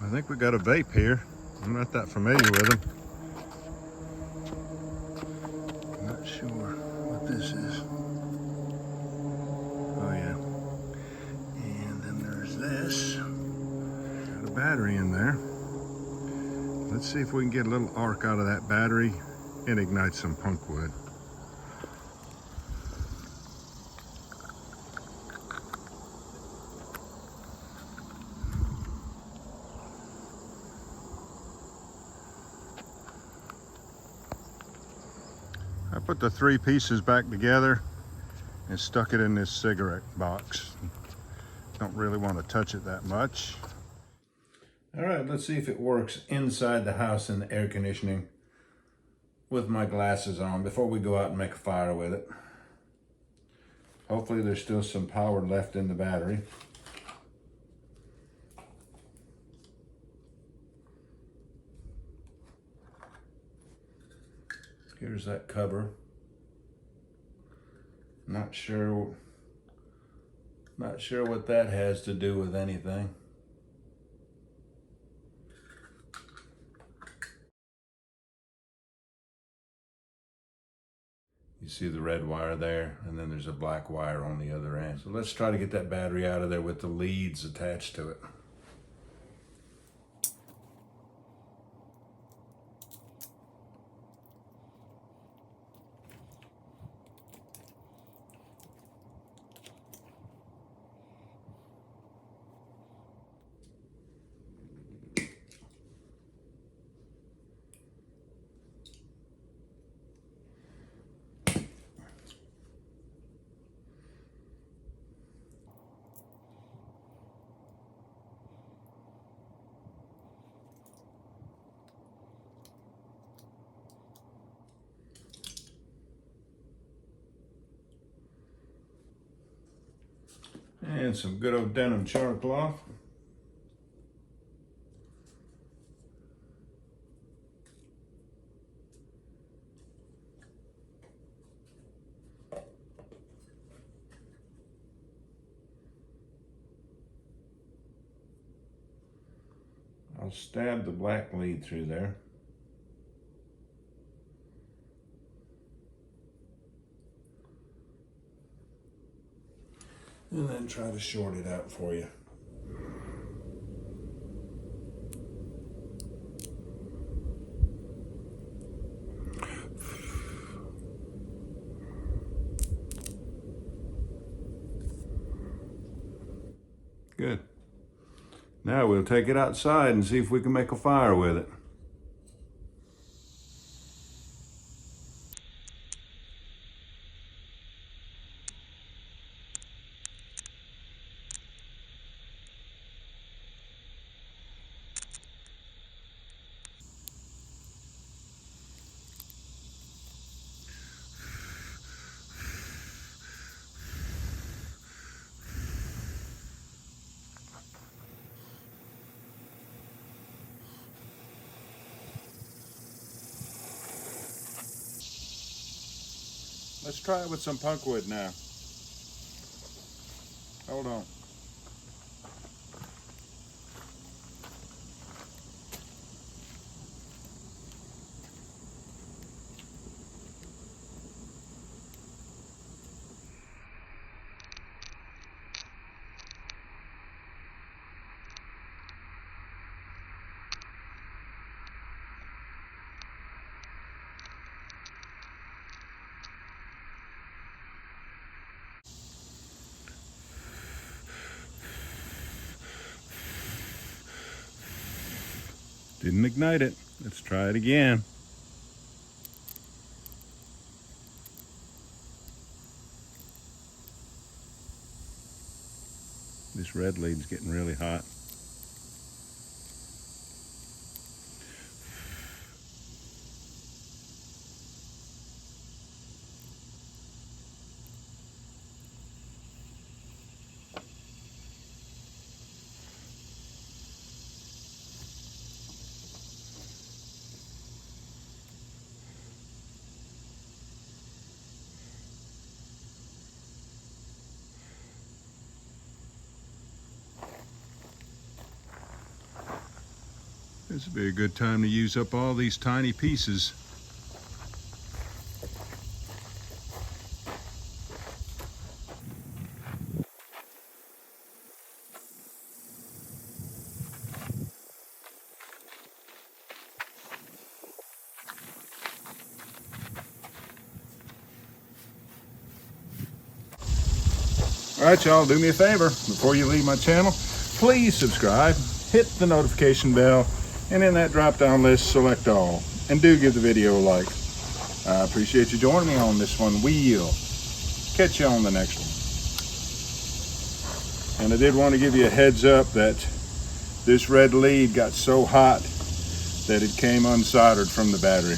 I think we got a vape here. I'm not that familiar with them. Not sure what this is. Oh yeah. And then there's this. Got a battery in there. Let's see if we can get a little arc out of that battery and ignite some punkwood. I put the 3 pieces back together and stuck it in this cigarette box. Don't really want to touch it that much. All right, let's see if it works inside the house in the air conditioning with my glasses on before we go out and make a fire with it. Hopefully there's still some power left in the battery. Here's that cover. Not sure what that has to do with anything. You see the red wire there, and then there's a black wire on the other end. So let's try to get that battery out of there with the leads attached to it. And some good old denim char cloth. I'll stab the black lead through there. And then try to short it out for you. Good. Now we'll take it outside and see if we can make a fire with it. Let's try it with some punkwood now. Hold on. Didn't ignite it. Let's try it again. This red lead's getting really hot. This would be a good time to use up all these tiny pieces. All right, y'all, do me a favor. Before you leave my channel, please subscribe, hit the notification bell, and in that drop-down list, select all. And do give the video a like. I appreciate you joining me on this one. We'll catch you on the next one. And I did want to give you a heads up that this red lead got so hot that it came unsoldered from the battery.